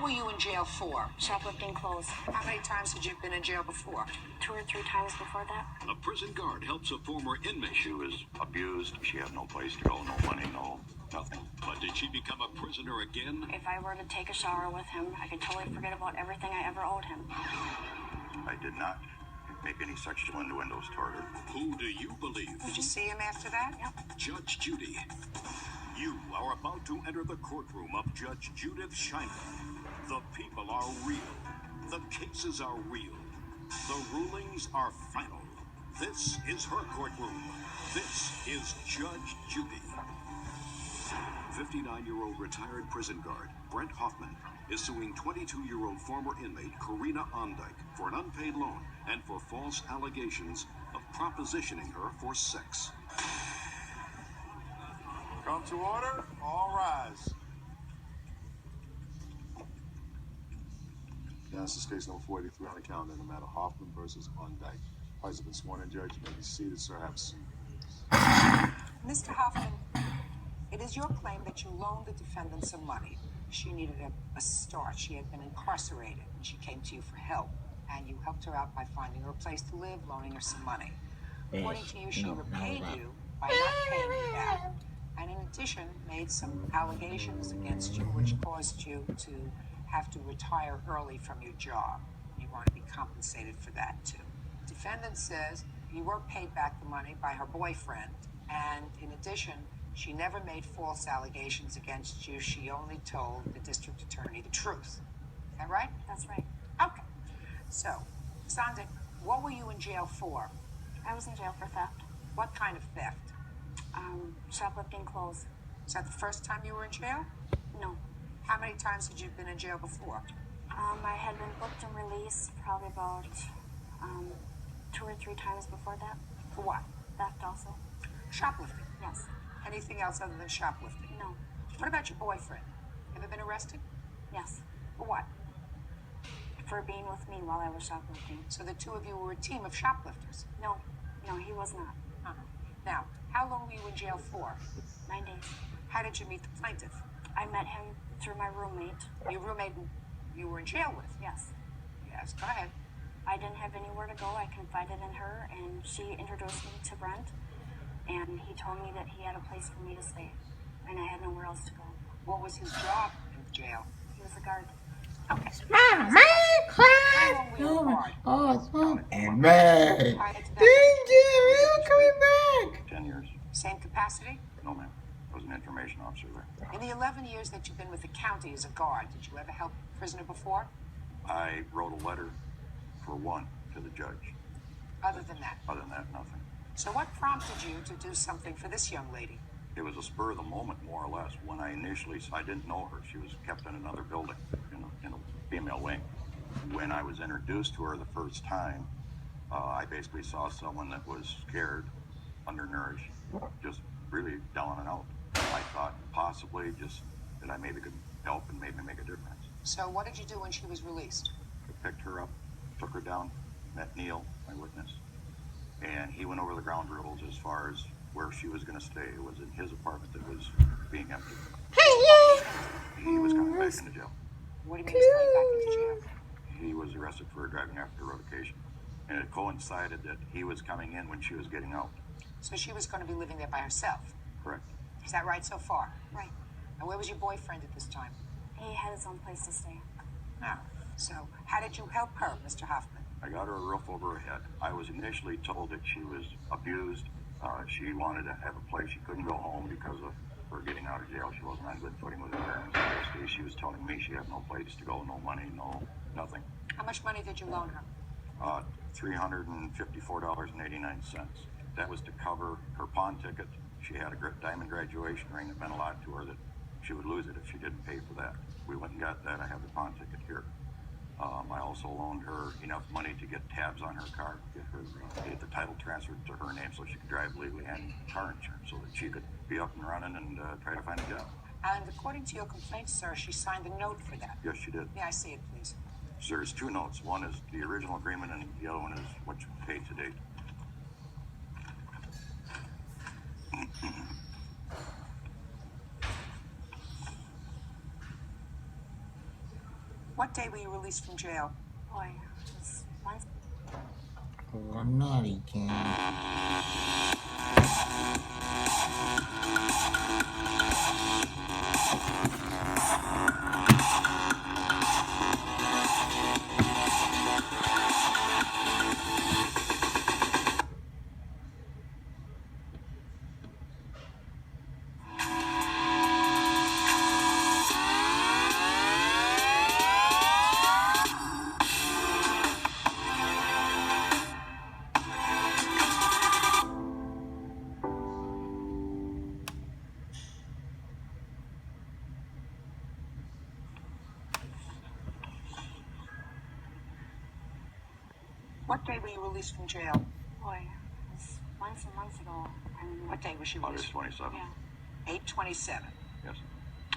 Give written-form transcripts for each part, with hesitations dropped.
were you in jail for? Shoplifting clothes. How many times had you been in jail before? 2 or 3 times before that. A prison guard helps a former inmate. She was abused. She had no place to go, no money, no nothing. But did she become a prisoner again? If I were to take a shower with him, I could totally forget about everything I ever owed him. I did not make any sexual innuendos toward her. Who do you believe? Did you see him after that? Yep. Judge Judy. You are about to enter the courtroom of Judge Judith Fianna. The people are real. The cases are real. The rulings are final. This is her courtroom. This is Judge Judy. 59-year-old retired prison guard Brent Hoffman is suing 22-year-old former inmate Karina Ondike for an unpaid loan and for false allegations of propositioning her for sex. Come to order. All rise. This is case number 43 on the calendar, the matter Hoffman versus Ondike. Parties have been sworn in, Judge. You may be seated, sir. Have a seat. Mr. Hoffman, it is your claim that you loaned the defendant some money. She needed a start. She had been incarcerated, and she came to you for help. And you helped her out by finding her a place to live, loaning her some money. According to you, she repaid you by not paying you back. And in addition, made some allegations against you, which caused you to have to retire early from your job. You want to be compensated for that, too. Defendant says you were paid back the money by her boyfriend, and in addition, she never made false allegations against you. She only told the district attorney the truth. Is that right? That's right. Okay. So, Sondek, what were you in jail for? I was in jail for theft. What kind of theft? Shoplifting clothes. Is that the first time you were in jail? No. How many times had you been in jail before? I had been booked and released probably about 2 or 3 times before that. For what? Theft also. Shoplifting? Yes. Anything else other than shoplifting? No. What about your boyfriend? Ever been arrested? Yes. For what? For being with me while I was shoplifting. So the two of you were a team of shoplifters? No. No, he was not. Now, how long were you in jail for? 9 days. How did you meet the plaintiff? I met him through my roommate. Your roommate you were in jail with? Yes. Yes, go ahead. I didn't have anywhere to go. I confided in her, and she introduced me to Brent, and he told me that he had a place for me to stay, and I had nowhere else to go. What was his job in jail? He was a guard. Okay. My man cried. Awesome and mad. Coming back. 10 years. Same capacity? No, ma'am. I was an information officer there. In the 11 years that you've been with the county as a guard, did you ever help a prisoner before? I wrote a letter for one to the judge. Other than that? Other than that, nothing. So what prompted you to do something for this young lady? It was a spur of the moment, more or less. When I didn't know her. She was kept in another building, in a female wing. When I was introduced to her the first time, I basically saw someone that was scared, undernourished, just really down and out. I thought possibly just that I maybe could help and maybe make a difference. So what did you do when she was released? I picked her up, took her down, met Neil, my witness, and he went over the ground rules as far as where she was going to stay. It was in his apartment that was being empty. He was coming back into jail. What do you mean he's coming back into jail? He was arrested for driving after revocation. And it coincided that he was coming in when she was getting out. So she was going to be living there by herself? Correct. Is that right so far? Right. And where was your boyfriend at this time? He had his own place to stay. Now, so how did you help her, Mr. Hoffman? I got her a roof over her head. I was initially told that she was abused. She wanted to have a place. She couldn't go home because of her getting out of jail. She wasn't on good footing with her parents. Basically, she was telling me she had no place to go, no money, nothing. How much money did you loan her? $354.89. That was to cover her pawn ticket. She had a diamond graduation ring that meant a lot to her, that she would lose it if she didn't pay for that. We went and got that. I have the pawn ticket here. I also loaned her enough money to get tabs on her car, get the title transferred to her name so she could drive legally and car insurance so that she could be up and running and try to find a job. And according to your complaint, sir, she signed a note for that. Yes, she did. May I see it, please? So there's 2 notes. One is the original agreement and the other one is what you paid to date. What day were you released from jail? Boy, it was Wednesday. Oh, naughty kid. What day were you released from jail? Boy, it was months ago. And What day was she released? August 27th. Yeah, 8/27. Yes.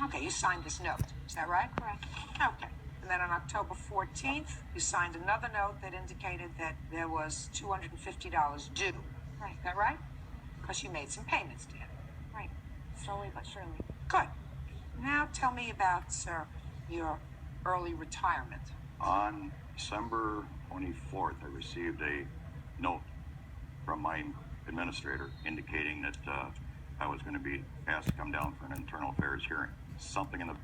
Okay, you signed this note. Is that right? correct. Okay. And then on October 14th, you signed another note that indicated that there was $250 due. Right, Is that right? Because you made some payments, dear. right. Slowly but surely. Good. Now tell me about, sir, your early retirement. On December 24th, I received a note from my administrator indicating that I was going to be asked to come down for an internal affairs hearing. Something in the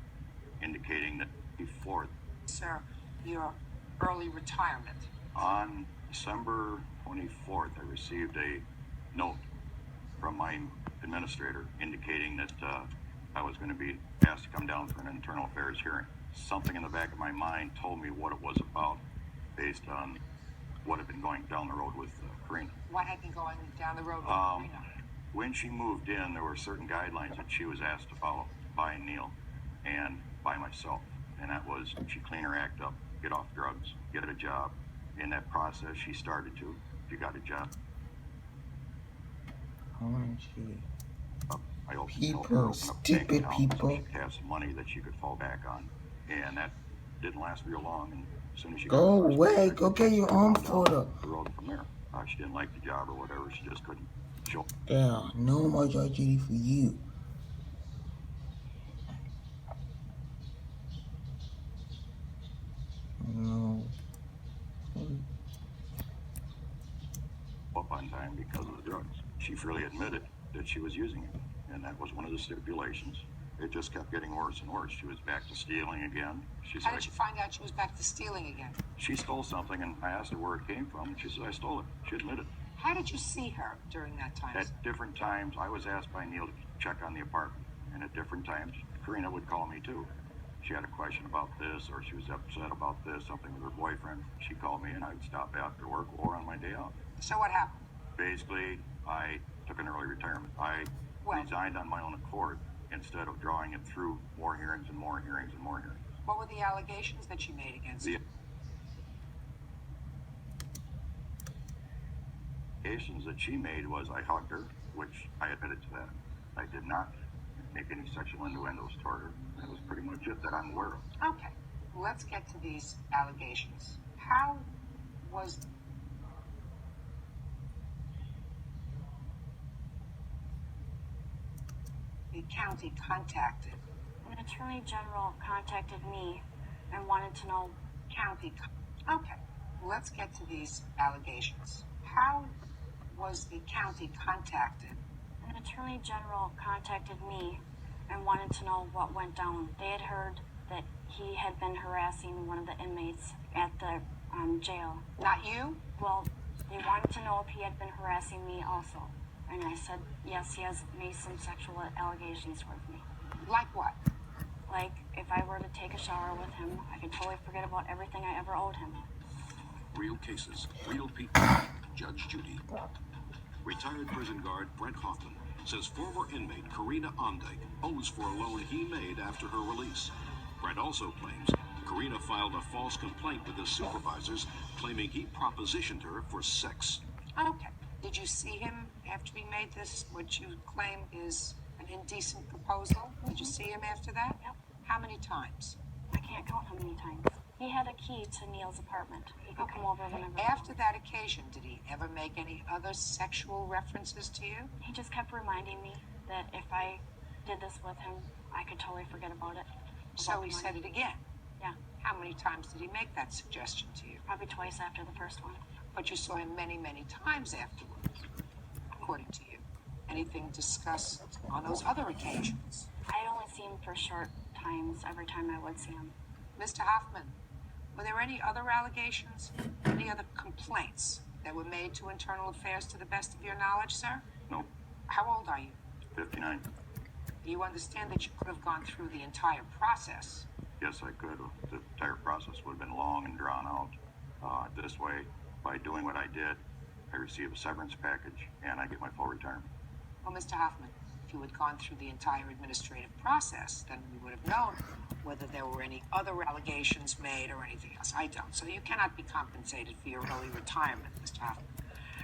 indicating that before. Sir, your early retirement. On December 24th, I received a note from my administrator indicating that I was going to be asked to come down for an internal affairs hearing. Something in the back of my mind told me what it was about based on what had been going down the road with Karina. What had been going down the road with Karina? When she moved in, there were certain guidelines that she was asked to follow by Neil and by myself. And that was she clean her act up, get off drugs, get a job. In that process, she started to. She got a job. I opened People, stupid people. So she could have some money that she could fall back on. And that didn't last real long. And as soon as she Go got away, go get your own photo. The road from there. She didn't like the job or whatever. She just couldn't show. Yeah, no more tragedy for you. No. Up on time because of the drugs. She freely admitted that she was using it, and that was one of the stipulations. It just kept getting worse and worse. She was back to stealing again. How did you find out she was back to stealing again? She stole something, and I asked her where it came from, and she said, I stole it. She admitted. How did you see her during that time? At different times, I was asked by Neil to check on the apartment, and at different times, Karina would call me too. She had a question about this, or she was upset about this, something with her boyfriend. She called me, and I would stop after work or on my day off. So what happened? Basically, I took an early retirement. I resigned on my own accord instead of drawing it through more hearings and more hearings and more hearings. What were the allegations that she made against you? The allegations that she made was I hugged her, which I admitted to that. I did not make any sexual innuendos toward her. That was pretty much it that I'm aware of. Okay, let's get to these allegations. How was the county contacted? An attorney general contacted me and wanted to know. Okay, let's get to these allegations. How was the county contacted? An attorney general contacted me and wanted to know what went down. They had heard that he had been harassing one of the inmates at the jail. Not you? Well, they wanted to know if he had been harassing me also. And I said, yes, he has made some sexual allegations towards me. Like what? Like, if I were to take a shower with him, I could totally forget about everything I ever owed him. Real cases, real people. Judge Judy. Retired prison guard Brent Hoffman says former inmate Karina Ondike owes for a loan he made after her release. Brent also claims Karina filed a false complaint with his supervisors, claiming he propositioned her for sex. Okay. Did you see him after he made this, what you claim is an indecent proposal? Did you see him after that? Yep. How many times? I can't count how many times. He had a key to Neil's apartment. He could come over whenever. After that occasion, did he ever make any other sexual references to you? He just kept reminding me that if I did this with him, I could totally forget about it. So he said it again. Yeah. How many times did he make that suggestion to you? Probably twice after the first one. But you saw him many, many times afterwards, according to you. Anything discussed on those other occasions? I'd only see him for short times every time I would see him. Mr. Hoffman, were there any other allegations, any other complaints that were made to Internal Affairs to the best of your knowledge, sir? No, How old are you? 59. You understand that you could have gone through the entire process. Yes, I could. The entire process would have been long and drawn out. This way, by doing what I did, I receive a severance package and I get my full retirement. Well, Mr. Hoffman, if you had gone through the entire administrative process, then we would have known whether there were any other allegations made or anything else. I don't. So you cannot be compensated for your early retirement, Mr. Hoffman.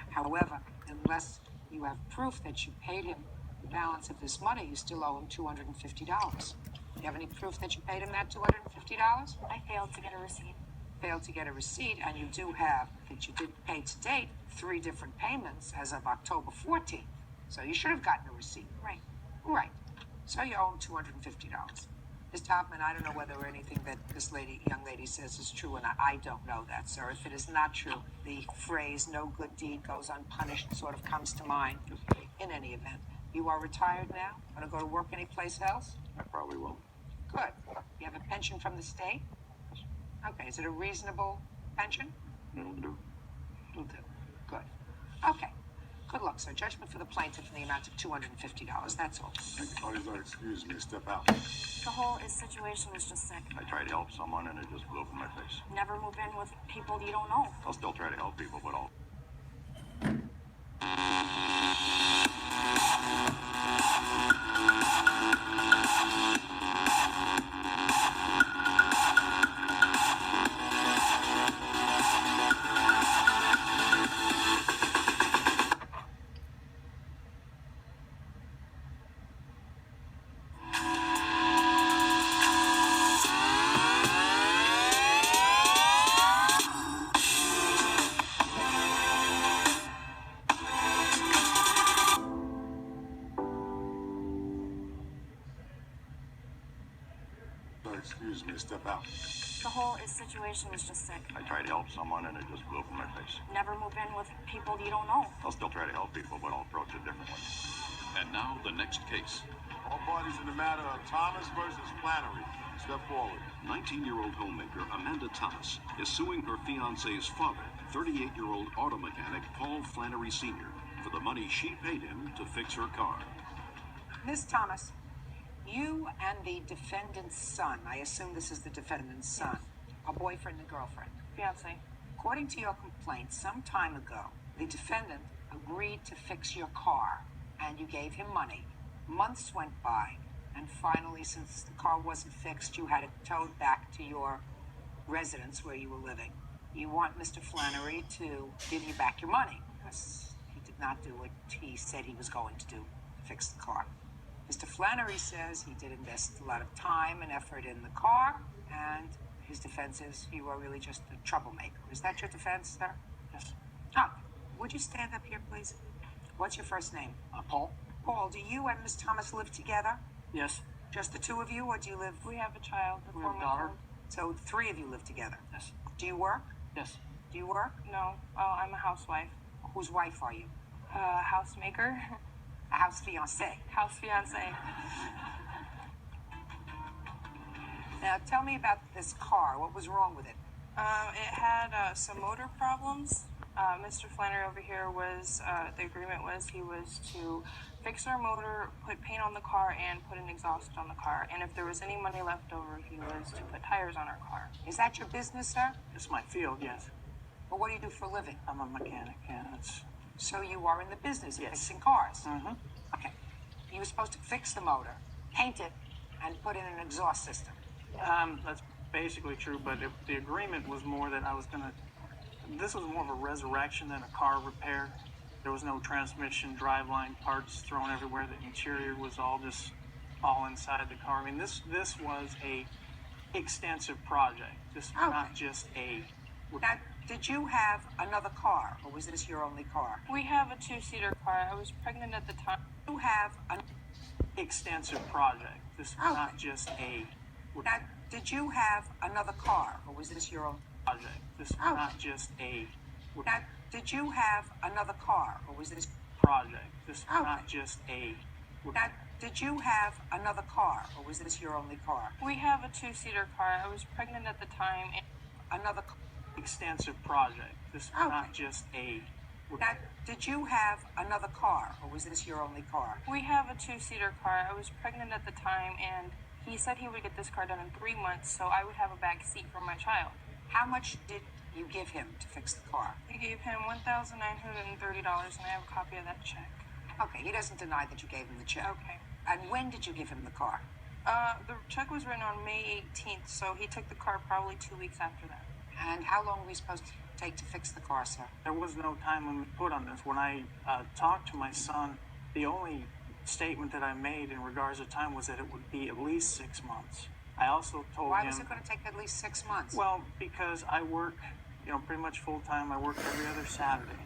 However, unless you have proof that you paid him the balance of this money, you still owe him $250. Do you have any proof that you paid him that $250? I failed to get a receipt. Failed to get a receipt, and you do have that you did pay to date 3 different payments as of October 14th. So you should have gotten a receipt. Right. Right. So you owe him $250. Mr. Hoffman, I don't know whether anything that this young lady says is true, and I don't know that, sir. If it is not true, the phrase "no good deed goes unpunished" sort of comes to mind. In any event, you are retired now. Want to go to work anyplace else? I probably will. Good. You have a pension from the state? Okay. Is it a reasonable pension? It'll do. Will do. Good. Okay. Good luck, sir. Judgment for the plaintiff in the amount of $250. That's all. Parties are excused. May step out. The whole situation was just sick. I tried to help someone and it just blew up in my face. Never move in with people you don't know. I'll still try to help people, but I'll... Excuse me. Step out. The whole situation was just sick. I tried to help someone and it just blew up in my face. Never move in with people you don't know. I'll still try to help people, but I'll approach it differently. And now the next case. All parties in the matter of Thomas versus Flannery. Step forward. 19-year-old homemaker Amanda Thomas is suing her fiancé's father, 38-year-old auto mechanic Paul Flannery Sr., for the money she paid him to fix her car. Miss Thomas, you and the defendant's son, I assume this is the defendant's son, a boyfriend and girlfriend. Fiance. According to your complaint, some time ago, the defendant agreed to fix your car, and you gave him money. Months went by, and finally, since the car wasn't fixed, you had it towed back to your residence where you were living. You want Mr. Flannery to give you back your money, because he did not do what he said he was going to do, fix the car. Mr. Flannery says he did invest a lot of time and effort in the car, and his defense is you are really just a troublemaker. Is that your defense, sir? Yes. Ah, would you stand up here, please? What's your first name? Paul? Paul, do you and Miss Thomas live together? Yes. Just the two of you, or do you live... We have a child. We have a daughter. So 3 of you live together? Yes. Do you work? Yes. Do you work? No. Oh, I'm a housewife. Whose wife are you? Housemaker. A house fiancée. House fiance. Now, tell me about this car. What was wrong with it? It had some motor problems. Mr. Flannery over here was, the agreement was he was to fix our motor, put paint on the car, and put an exhaust on the car. And if there was any money left over, he was to put tires on our car. Is that your business, sir? It's my field, yes. Well, what do you do for a living? I'm a mechanic, yeah. It's... So you are in the business of Yes. fixing cars? Mm-hmm. Okay. You were supposed to fix the motor, paint it, and put in an exhaust system. That's basically true, but the agreement was more that I was gonna... This was more of a resurrection than a car repair. There was no transmission, driveline parts thrown everywhere. The interior was all inside the car. I mean, this was a extensive project. This was not just a... Now, did you have another car, or was this your only car? We have a 2-seater car. I was pregnant at the time. You have an Extensive project. This was not just a... Now, did you have another car, or was this your own project. This was Okay. not just a Now, did you have another car, or was this project. This was Okay. not just a Now, did you have another car, or was this your only car? We have a two-seater car. I was pregnant at the time. And Another car. extensive project. This was Okay. not just a Now, did you have another car, or was this your only car? we have a two-seater car. I was pregnant at the time, and he said he would get this car done in 3 months, so I would have a back seat for my child. How much did you give him to fix the car? We gave him $1,930, and I have a copy of that check. Okay, he doesn't deny that you gave him the check. Okay. And when did you give him the car? The check was written on May 18th, so he took the car probably 2 weeks after that. And how long were we supposed to take to fix the car, sir? There was no time limit put on this. When I talked to my son, the only statement that I made in regards to time was that it would be at least 6 months. I also told Why him, was it going to take at least 6 months? well, because I work, pretty much full time. I work every other Saturday.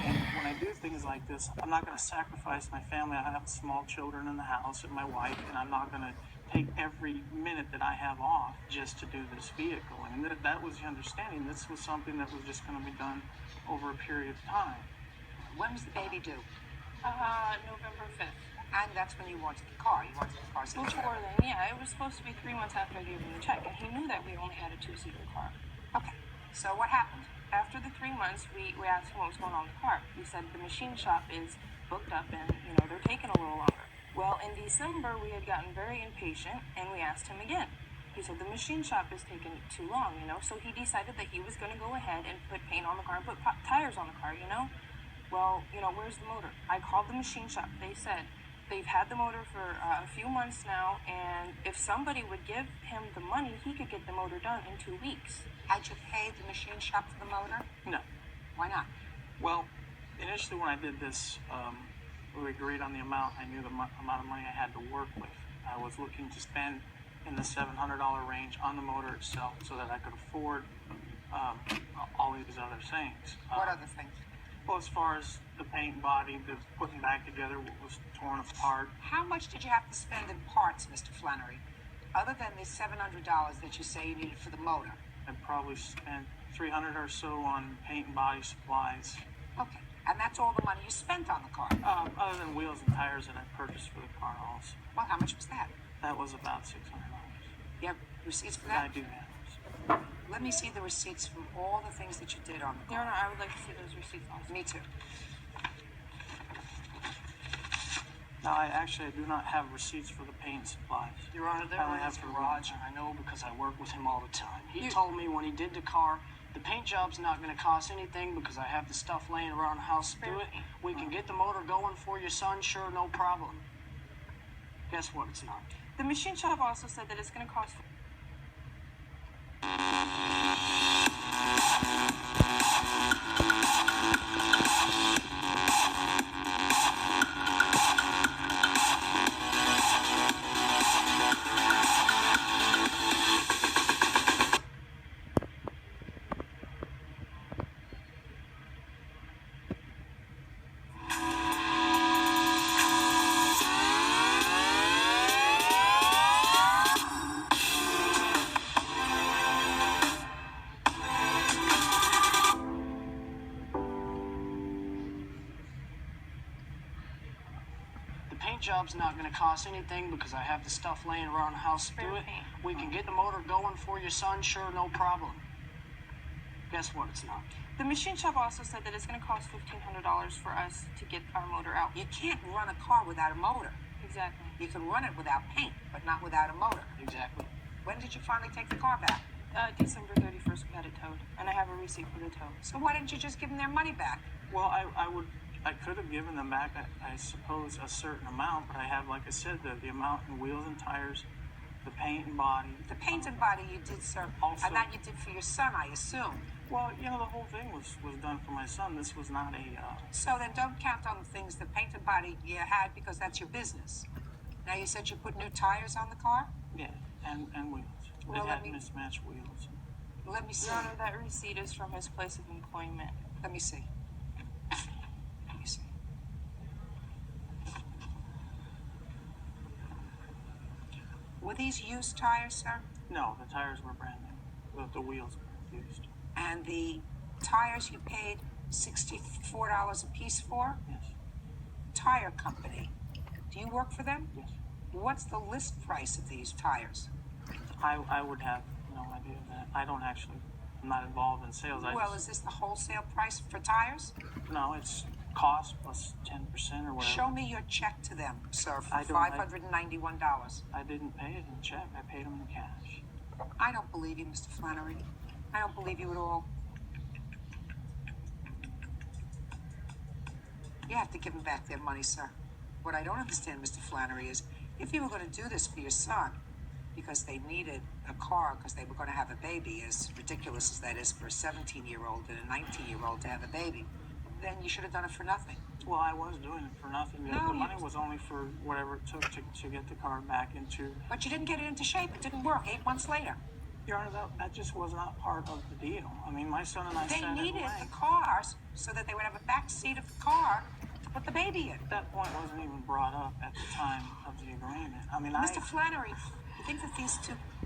And when I do things like this, I'm not going to sacrifice my family. I have small children in the house and my wife, and I'm not going to take every minute that I have off just to do this vehicle. And that was the understanding. This was something that was just going to be done over a period of time. When was the baby due? November 5th. And that's when you wanted the car. You wanted the car so Before then, yeah, it was supposed to be 3 months after I gave him the check, and he knew that we only had a two-seater car. Okay, so what happened? After the 3 months, we asked him what was going on with the car. He said the machine shop is booked up and, they're taking a little longer. Well, in December, we had gotten very impatient, and we asked him again. He said the machine shop is taking too long, so he decided that he was going to go ahead and put paint on the car and put tires on the car, Well, where's the motor? I called the machine shop. They said they've had the motor for a few months now, and if somebody would give him the money, he could get the motor done in 2 weeks. Had you paid the machine shop for the motor? No. Why not? Well, initially when I did this, we agreed on the amount. I knew the amount of money I had to work with. I was looking to spend in the $700 range on the motor itself so that I could afford all these other things. What other things? Well, as far as the paint body, the putting back together what was torn apart. How much did you have to spend in parts, Mr. Flannery, other than the $700 that you say you needed for the motor? I probably spent $300 or so on paint and body supplies. Okay, and that's all the money you spent on the car? Other than wheels and tires that I purchased for the car also. Well, how much was that? That was about $600. You have receipts for I that? do have. Let me see the receipts from all the things that you did on the No, car. I would like to see those receipts also. Me too. Now, I do not have receipts for the paint supplies. Your Honor, they're I only in have his to garage, and I know because I work with him all the time. He told me when he did the car, the paint job's not going to cost anything because I have the stuff laying around the house to do it. We can get the motor going for your son, sure, no problem. Guess what? It's not. The machine shop also said that it's going to cost. The paint job's not going to cost anything because I have the stuff laying around the house to do it. We can get the motor going for your son, sure, no problem. Guess what? It's not. The machine shop also said that it's going to cost $1,500 for us to get our motor out. You can't run a car without a motor. Exactly. You can run it without paint, but not without a motor. Exactly. When did you finally take the car back? December 31st, we had it towed, and I have a receipt for the tow. So why didn't you just give them their money back? Well, I could have given them back, I suppose, a certain amount, but I have, like I said, the amount in wheels and tires, the paint and body. The paint and body you did, sir, Also- and that you did for your son, I assume. Well, the whole thing was done for my son. This was not a, So then don't count on the things, the paint and body you had, because that's your business. Now you said you put new tires on the car? yeah, and wheels. Well, It let had me- mismatched wheels. Let me see. Your Honor, that receipt is from his place of employment. Let me see. Let me see. Were these used tires, sir? No, the tires were brand new. The wheels were used. And the tires you paid $64 a piece for? Yes. Tire company. Do you work for them? Yes. What's the list price of these tires? I would have no idea of that. I don't actually, I'm not involved in sales. Is this the wholesale price for tires? No, it's cost plus 10% or whatever. Show me your check to them, sir, for $591. I didn't pay it in check. I paid them in cash. I don't believe you, Mr. Flannery. I don't believe you at all. You have to give them back their money, sir. What I don't understand, Mr. Flannery, is if you were going to do this for your son because they needed a car because they were going to have a baby, as ridiculous as that is for a 17-year-old and a 19-year-old to have a baby, then you should have done it for nothing. Well, I was doing it for nothing. No, the money was only for whatever it took to get the car back into... But you didn't get it into shape. It didn't work 8 months later. Your Honor, that just was not part of the deal. I mean, my son and I They sat needed away. the cars so that they would have a back seat of the car to put the baby in. That point wasn't even brought up at the time of the agreement. I mean, Mr. Flannery, you think that these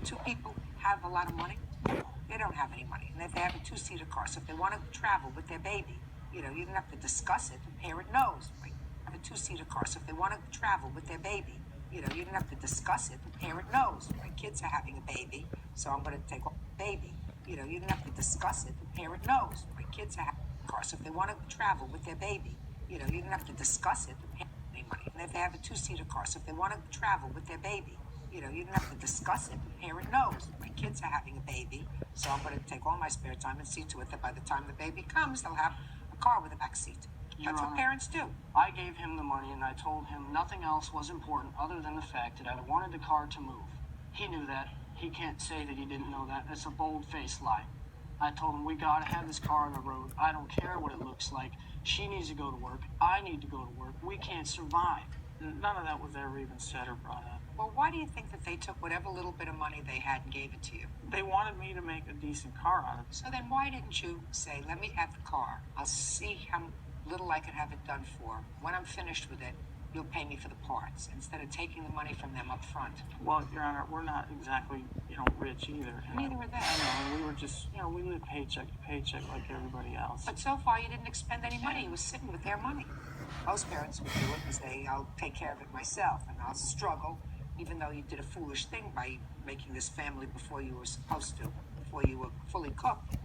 two people have a lot of money? They don't have any money. And if they have a two-seater car, so if they want to travel with their baby, you didn't have to discuss it. The parent knows. Right? Have a two-seater car, so if they want to travel with their baby, you didn't have to discuss it. The parent knows. My kids are having a baby, so I'm going to take the baby. You didn't have to discuss it. The parent knows. My kids are having a car, so if they want to travel with their baby, you didn't have to discuss it. The parent any money. And if they have a two-seater car, so if they want to travel with their baby, you didn't have to discuss it. The parent knows. My kids are having a baby, so I'm going to take all my spare time and see to it that by the time the baby comes, they'll have a car with a back seat. That's what parents do. I gave him the money and I told him nothing else was important other than the fact that I wanted the car to move. He knew that. He can't say that he didn't know that. That's a bold-faced lie. I told him we gotta have this car on the road. I don't care what it looks like. She needs to go to work. I need to go to work. We can't survive. None of that was ever even said or brought up. Well, why do you think that they took whatever little bit of money they had and gave it to you? They wanted me to make a decent car out of it. So then why didn't you say, let me have the car. I'll see how little I can have it done for. When I'm finished with it, you'll pay me for the parts, instead of taking the money from them up front. Well, Your Honor, we're not exactly, rich either. Neither are they. I know, and we were just, we lived paycheck to paycheck like everybody else. But so far, you didn't expend any money. You were sitting with their money. Most parents would do it and say, I'll take care of it myself, and I'll struggle, even though you did a foolish thing by making this family before you were supposed to, before you were fully cooked.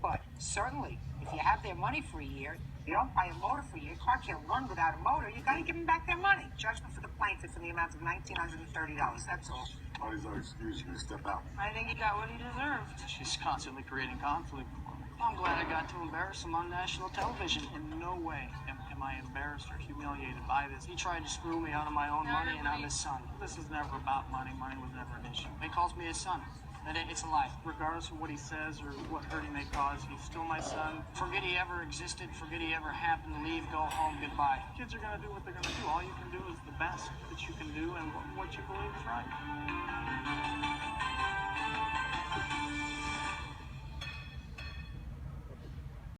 But certainly, if you have their money for a year, you don't buy a motor for a year. Car can't run without a motor. You got to give them back their money. Judgment for the plaintiff in the amount of $1,930. That's all. Parties are excused. You step out. I think he got what he deserved. She's constantly creating conflict. I'm glad I got to embarrass him on national television. In no way am I embarrassed or humiliated by this. He tried to screw me out of my own money, and I'm his son. This is never about money. Money was never an issue. He calls me his son. It's a lie. Regardless of what he says or what hurt he may cause, he's still my son. Forget he ever existed. Forget he ever happened. Leave, go home, goodbye. Kids are going to do what they're going to do. All you can do is the best that you can do and what you believe is right.